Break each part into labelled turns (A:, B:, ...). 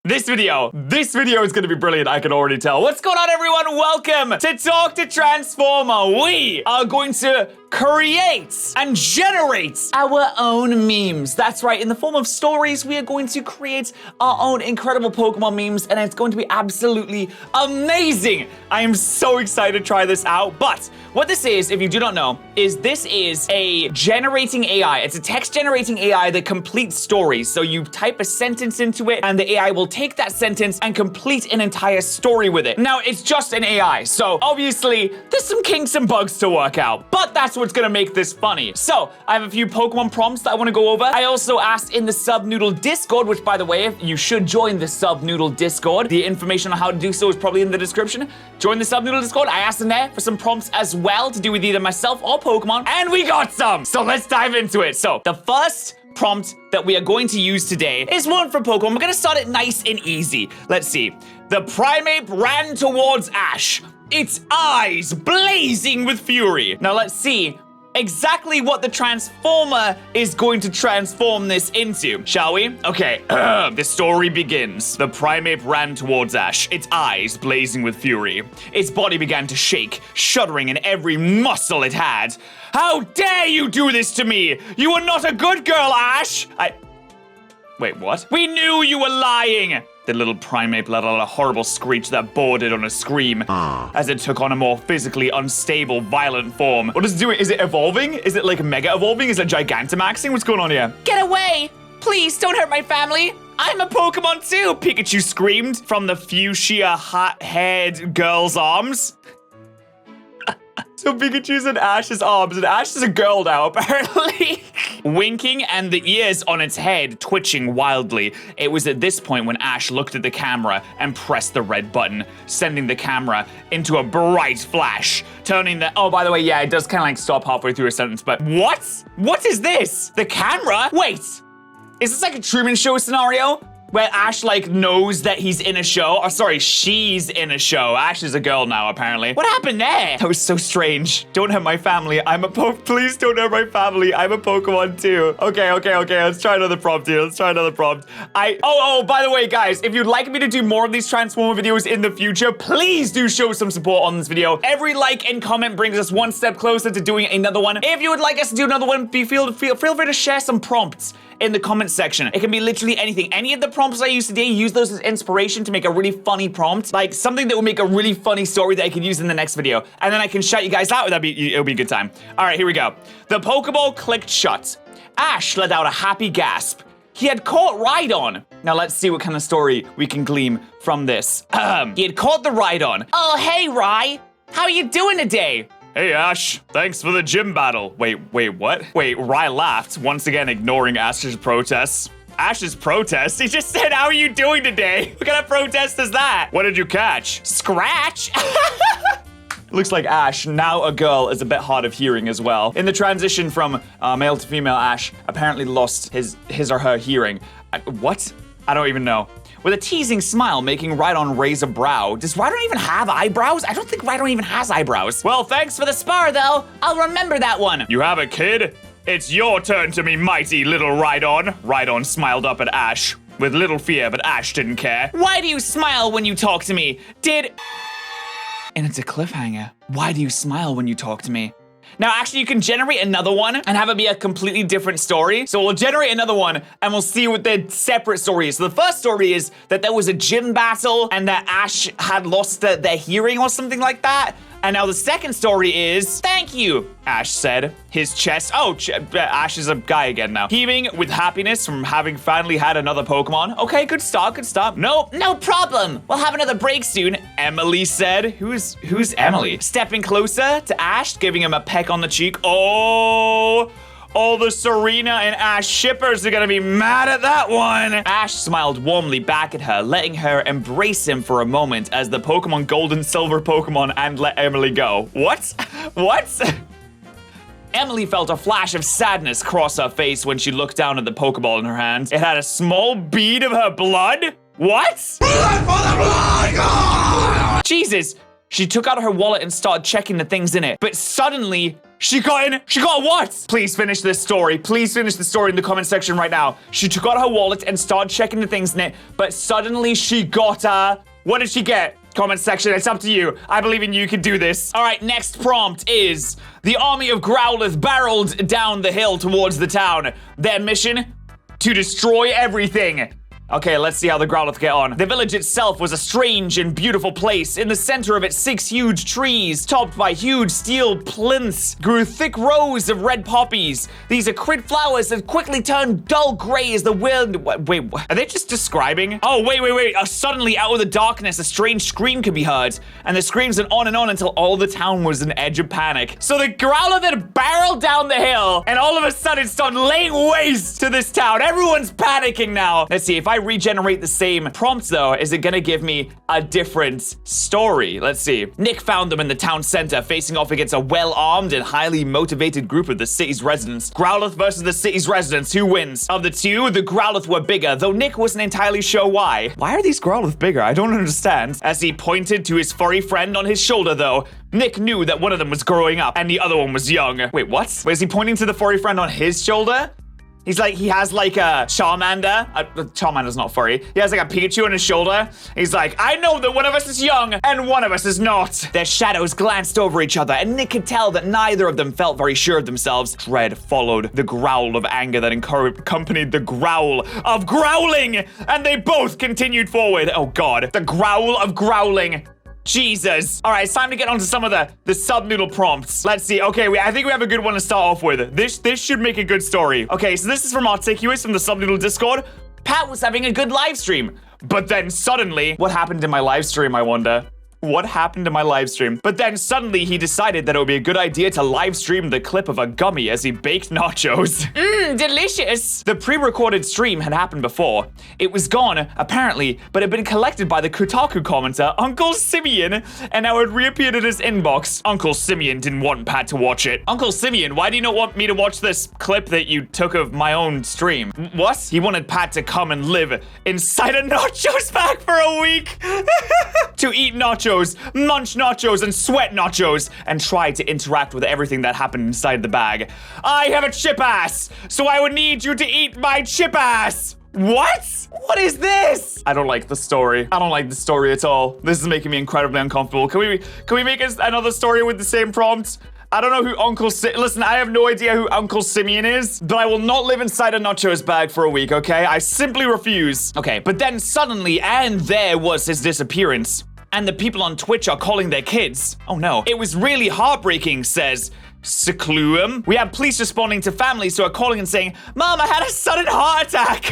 A: This video is going to be brilliant, I can already tell. What's going on, everyone? Welcome to Talk to Transformer. We are going to create and generate our own memes. That's right, in the form of stories, we are going to create our own incredible Pokemon memes, and it's going to be absolutely amazing. I am so excited to try this out, but what this is, if you do not know, is this is a generating AI. It's a text generating AI that completes stories. So you type a sentence into it, and the AI will take that sentence and complete an entire story with it. Now, it's just an AI, so obviously there's some kinks and bugs to work out, but that's what's gonna make this funny. So I have a few Pokemon prompts that I want to go over. I also asked in the Subnoodle Discord, which, by the way, you should join the Subnoodle Discord. The information on how to do so is probably in the description. Join the Subnoodle Discord. I asked in there for some prompts as well to do with either myself or Pokemon, and we got some. So let's dive into it. So the first prompt that we are going to use today is one for Pokemon. We're gonna start it nice and easy. Let's see. The Primeape ran towards Ash, its eyes blazing with fury. Now let's see exactly what the Transformer is going to transform this into, shall we? Okay, the story begins. The Primeape ran towards Ash, its eyes blazing with fury. Its body began to shake, shuddering in every muscle it had. How dare you do this to me? You are not a good girl, Ash! Wait, what? We knew you were lying! The little Primeape let out a horrible screech that bordered on a scream as it took on a more physically unstable, violent form. What is it doing? Is it evolving? Is it like mega evolving? Is it Gigantamaxing? What's going on here? Get away! Please don't hurt my family! I'm a Pokemon too! Pikachu screamed from the fuchsia hat-haired girl's arms. So Pikachu's in Ash's arms, and Ash is a girl now, apparently. Winking and the ears on its head twitching wildly. It was at this point when Ash looked at the camera and pressed the red button, sending the camera into a bright flash, turning the— oh, by the way, yeah, it does kind of like stop halfway through a sentence, but what? What is this? The camera? Wait, is this like a Truman Show scenario? Where Ash, like, knows that he's in a show? Or, sorry, she's in a show. Ash is a girl now, apparently. What happened there? That was so strange. Don't hurt my family. Please don't hurt my family. I'm a Pokemon too. Okay. Let's try another prompt here. Oh, by the way, guys, if you'd like me to do more of these Transformer videos in the future, please do show some support on this video. Every like and comment brings us one step closer to doing another one. If you would like us to do another one, feel free to share some prompts in the comment section. It can be literally anything. Any of the prompts I use today, use those as inspiration to make a really funny prompt, like something that will make a really funny story that I can use in the next video, and then I can shout you guys out. It'll be a good time. All right, here we go. The Pokeball clicked shut. Ash let out a happy gasp. He had caught Rhydon. Now let's see what kind of story we can glean from this. He had caught the Rhydon. Oh, hey, Rhy. How are you doing today? Hey, Ash, thanks for the gym battle. Wait, what? Wait, Rhy laughed, once again ignoring Ash's protests. Ash's protest? He just said, how are you doing today? What kind of protest is that? What did you catch? Scratch? Looks like Ash, now a girl, is a bit hard of hearing as well. In the transition from male to female, Ash apparently lost his or her hearing. What? I don't even know. With a teasing smile making Rhydon raise a brow. Does Rhydon even have eyebrows? I don't think Rhydon even has eyebrows. Well, thanks for the spar, though. I'll remember that one. You have a kid? It's your turn to be mighty, little Rhydon. Rhydon smiled up at Ash with little fear, but Ash didn't care. Why do you smile when you talk to me? And it's a cliffhanger. Why do you smile when you talk to me? Now, actually, you can generate another one and have it be a completely different story. So we'll generate another one and we'll see what the separate story is. So the first story is that there was a gym battle and that Ash had lost their hearing or something like that. And now the second story is, thank you, Ash said. His chest, Ash is a guy again now. Heaving with happiness from having finally had another Pokemon. Okay, good stop. No problem. We'll have another break soon, Emily said. Who's Emily? Stepping closer to Ash, giving him a peck on the cheek. Oh, all the Serena and Ash shippers are gonna be mad at that one. Ash smiled warmly back at her, letting her embrace him for a moment as the Pokemon Gold and Silver Pokemon and let Emily go. What? Emily felt a flash of sadness cross her face when she looked down at the Pokeball in her hand. It had a small bead of her blood? What? Blood for the blood god! Jesus! She took out her wallet and started checking the things in it. But suddenly, She got what? Please finish this story. Please finish the story in the comment section right now. She took out her wallet and started checking the things in it, but suddenly she got what did she get? Comment section, it's up to you. I believe in you, you can do this. All right, next prompt is the army of Growlith barreled down the hill towards the town. Their mission? To destroy everything. Okay, let's see how the Growlith get on. The village itself was a strange and beautiful place. In the center of it, 6 huge trees, topped by huge steel plinths, grew thick rows of red poppies. These acrid flowers that quickly turned dull gray as the wind... Wait, are they just describing? Oh, wait. Suddenly, out of the darkness, a strange scream could be heard. And the screams went on and on until all the town was on edge of panic. So the Growlith had barreled down the hill, and all of a sudden started laying waste to this town. Everyone's panicking now. Let's see, if I regenerate the same prompt though, is it gonna give me a different story? Let's see. Nick found them in the town center, facing off against a well-armed and highly motivated group of the city's residents. Growlith versus the city's residents, who wins? Of the two, the Growlith were bigger, though Nick wasn't entirely sure why. Why are these Growlith bigger? I don't understand. As he pointed to his furry friend on his shoulder though, Nick knew that one of them was growing up and the other one was young. Wait, what? Wait, is he pointing to the furry friend on his shoulder? He has like a Charmander. Charmander's not furry. He has like a Pikachu on his shoulder. He's like, I know that one of us is young and one of us is not. Their shadows glanced over each other, and Nick could tell that neither of them felt very sure of themselves. Dread followed the growl of anger that accompanied the growl of growling, and they both continued forward. Oh God, the growl of growling. Jesus. All right, it's time to get on to some of the sub-noodle prompts. Let's see. Okay, I think we have a good one to start off with. This should make a good story. Okay, so this is from Articulous from the sub-noodle Discord. Pat was having a good live stream, but then suddenly, what happened in my live stream, I wonder? What happened to my live stream? But then suddenly he decided that it would be a good idea to live stream the clip of a gummy as he baked nachos. Delicious. The pre-recorded stream had happened before. It was gone, apparently, but had been collected by the Kotaku commenter, Uncle Simeon, and now it reappeared in his inbox. Uncle Simeon didn't want Pat to watch it. Uncle Simeon, why do you not want me to watch this clip that you took of my own stream? What? He wanted Pat to come and live inside a nachos bag for a week. To eat nachos, munch nachos, and sweat nachos, and try to interact with everything that happened inside the bag. I have a chip ass, so I would need you to eat my chip ass. What? What is this? I don't like the story. I don't like the story at all. This is making me incredibly uncomfortable. Can we make another story with the same prompt? I don't know who listen, I have no idea who Uncle Simeon is, but I will not live inside a nachos bag for a week, okay? I simply refuse. Okay, but then suddenly, and there was his disappearance. And the people on Twitch are calling their kids. Oh no. It was really heartbreaking, says Secluum. We have police responding to families who are calling and saying, Mom, I had a sudden heart attack.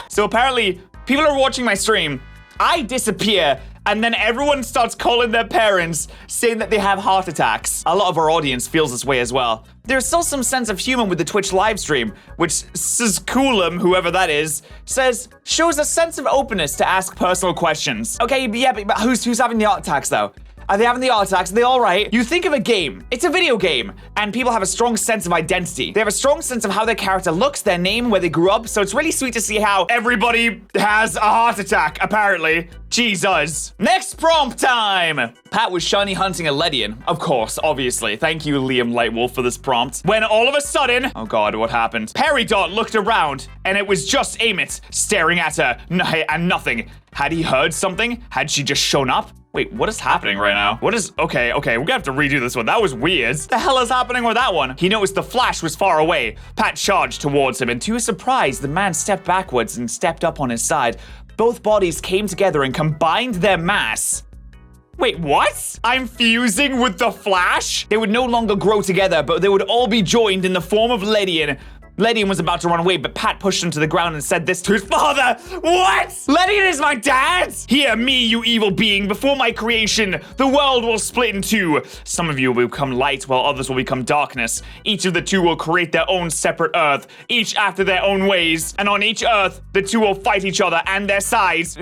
A: So apparently, people are watching my stream. I disappear, and then everyone starts calling their parents, saying that they have heart attacks. A lot of our audience feels this way as well. There's still some sense of humor with the Twitch live stream, which Siskulum, whoever that is, says shows a sense of openness to ask personal questions. Okay, yeah, but who's having the heart attacks though? Are they having the heart attacks? Are they all right? You think of a game. It's a video game, and people have a strong sense of identity. They have a strong sense of how their character looks, their name, where they grew up, so it's really sweet to see how everybody has a heart attack, apparently. Jesus. Next prompt time! Pat was shiny hunting a Ledian. Of course, obviously. Thank you, Liam Lightwolf, for this prompt. When all of a sudden... Oh god, what happened? Peridot looked around, and it was just Amit staring at her, and nothing. Had he heard something? Had she just shown up? Wait, what is happening right now? Okay, we're gonna have to redo this one. That was weird. The hell is happening with that one? He noticed the flash was far away. Pat charged towards him, and to his surprise, the man stepped backwards and stepped up on his side. Both bodies came together and combined their mass. Wait, what? I'm fusing with the Flash? They would no longer grow together, but they would all be joined in the form of Ledian. Ledian was about to run away, but Pat pushed him to the ground and said this to his father. What? Ledian is my dad? Hear me, you evil being. Before my creation, the world will split in two. Some of you will become light, while others will become darkness. Each of the two will create their own separate Earth, each after their own ways. And on each Earth, the two will fight each other and their sides.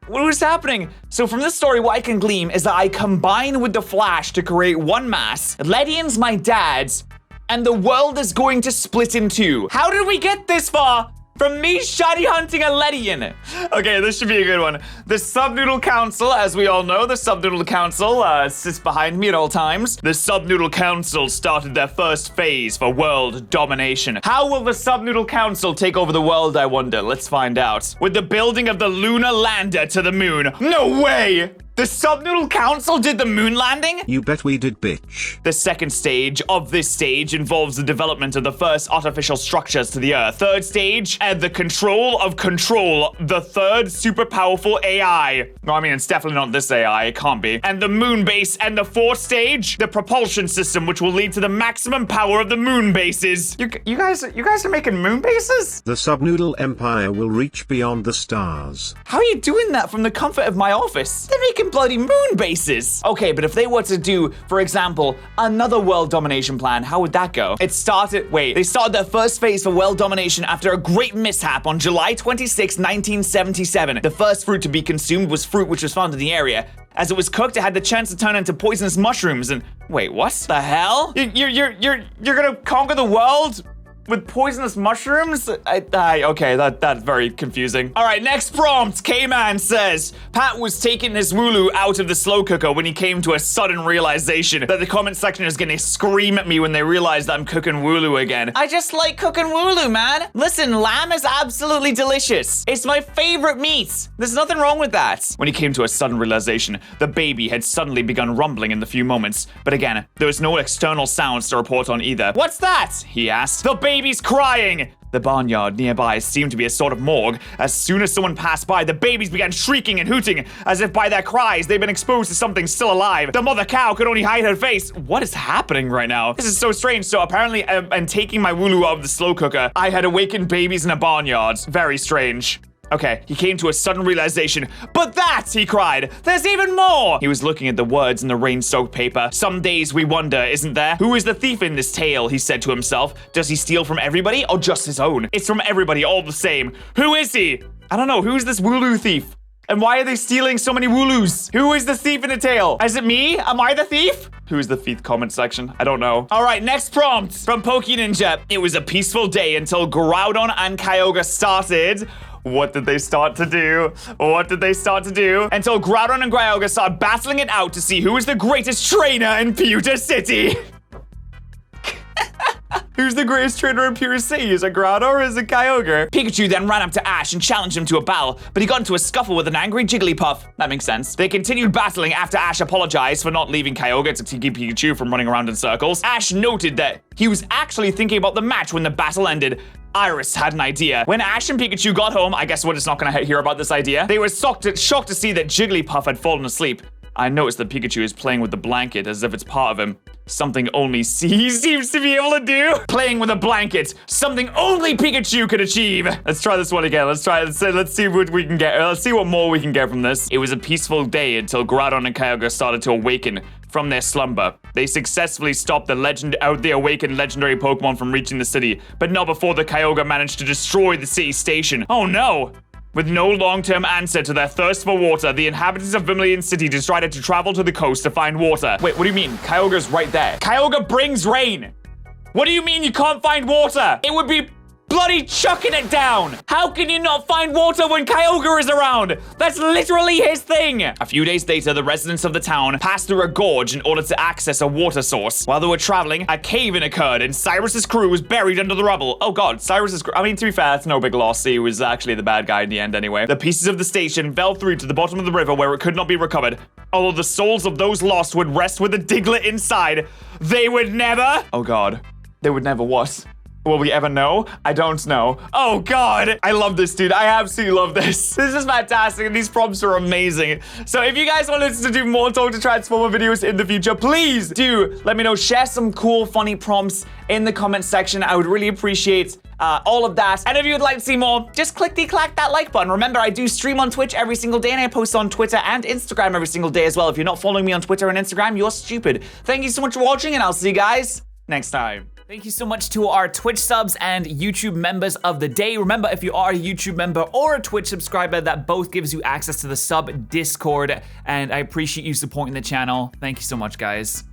A: What is happening? So from this story, what I can glean is that I combine with the Flash to create one mass. Ledian's my dad's, and the world is going to split in two. How did we get this far? From me shiny hunting a Ledian. Okay, this should be a good one. The Subnoodle Council, as we all know, the Subnoodle Council sits behind me at all times. The Subnoodle Council started their first phase for world domination. How will the Subnoodle Council take over the world, I wonder? Let's find out. With the building of the lunar lander to the moon. No way! The Subnoodle Council did the moon landing?
B: You bet we did, bitch.
A: The second stage of this stage involves the development of the first artificial structures to the Earth. Third stage, and the control of control, the third super powerful AI. No, I mean, it's definitely not this AI, it can't be. And the moon base, and the fourth stage, the propulsion system, which will lead to the maximum power of the moon bases. You guys are making moon bases?
B: The Subnoodle Empire will reach beyond the stars.
A: How are you doing that from the comfort of my office? They're making bloody moon bases. Okay, but if they were to do, for example, another world domination plan, how would that go? They started their first phase for world domination after a great mishap on July 26, 1977. The first fruit to be consumed was fruit which was found in the area. As it was cooked, it had the chance to turn into poisonous mushrooms and... Wait, what the hell? You're gonna conquer the world? With poisonous mushrooms? Okay, that's very confusing. All right, next prompt. K-Man says, Pat was taking his Wooloo out of the slow cooker when he came to a sudden realization that the comment section is gonna scream at me when they realize that I'm cooking Wooloo again. I just like cooking Wooloo, man. Listen, lamb is absolutely delicious. It's my favorite meat. There's nothing wrong with that. When he came to a sudden realization, the baby had suddenly begun rumbling in the few moments. But again, there was no external sounds to report on either. What's that? He asked. The baby's crying! The barnyard nearby seemed to be a sort of morgue. As soon as someone passed by, the babies began shrieking and hooting, as if by their cries they'd been exposed to something still alive. The mother cow could only hide her face. What is happening right now? This is so strange. So apparently, and taking my Wooloo out of the slow cooker, I had awakened babies in a barnyard. Very strange. Okay, he came to a sudden realization. But that, he cried, there's even more! He was looking at the words in the rain-soaked paper. Some days we wonder, isn't there? Who is the thief in this tale, he said to himself. Does he steal from everybody or just his own? It's from everybody, all the same. Who is he? I don't know, who's this Wooloo thief? And why are they stealing so many Wooloos? Who is the thief in the tale? Is it me? Am I the thief? Who is the thief? Comment section. I don't know. All right, next prompt from Poke Ninja. It was a peaceful day until Groudon and Kyogre started... What did they start to do? What did they start to do? Until Groudon and Kyogre started battling it out to see who is the greatest trainer in Pewter City. Who's the greatest trainer in Pewter City? Is it Groudon or is it Kyogre? Pikachu then ran up to Ash and challenged him to a battle, but he got into a scuffle with an angry Jigglypuff. That makes sense. They continued battling after Ash apologized for not leaving Kyogre to keep Pikachu from running around in circles. Ash noted that he was actually thinking about the match when the battle ended. Iris had an idea. When Ash and Pikachu got home, I guess we're just not gonna hear about this idea. They were shocked to see that Jigglypuff had fallen asleep. I noticed that Pikachu is playing with the blanket as if it's part of him. Something only he seems to be able to do. Playing with a blanket. Something only Pikachu could achieve. Let's try this one again. Let's see what we can get. Let's see what more we can get from this. It was a peaceful day until Groudon and Kyogre started to awaken from their slumber. They successfully stopped the awakened legendary Pokemon from reaching the city, but not before the Kyogre managed to destroy the city station. Oh no! With no long-term answer to their thirst for water, the inhabitants of Vermilion City decided to travel to the coast to find water. Wait, what do you mean? Kyogre's right there. Kyogre brings rain! What do you mean you can't find water? It would be bloody chucking it down! How can you not find water when Kyogre is around? That's literally his thing! A few days later, the residents of the town passed through a gorge in order to access a water source. While they were traveling, a cave-in occurred and Cyrus's crew was buried under the rubble. Oh god, Cyrus's crew. I mean, to be fair, that's no big loss. He was actually the bad guy in the end anyway. The pieces of the station fell through to the bottom of the river where it could not be recovered. Although the souls of those lost would rest with a Diglett inside, they would never... Oh god. They would never what? Will we ever know? I don't know. Oh god, I love this, dude. I absolutely love this. This is fantastic, and these prompts are amazing. So if you guys want us to do more Talk to Transformer videos in the future, please do let me know. Share some cool, funny prompts in the comment section. I would really appreciate all of that. And if you would like to see more, just click-clack that like button. Remember, I do stream on Twitch every single day, and I post on Twitter and Instagram every single day as well. If you're not following me on Twitter and Instagram, you're stupid. Thank you so much for watching, and I'll see you guys next time. Thank you so much to our Twitch subs and YouTube members of the day. Remember, if you are a YouTube member or a Twitch subscriber, that both gives you access to the sub Discord, and I appreciate you supporting the channel. Thank you so much, guys.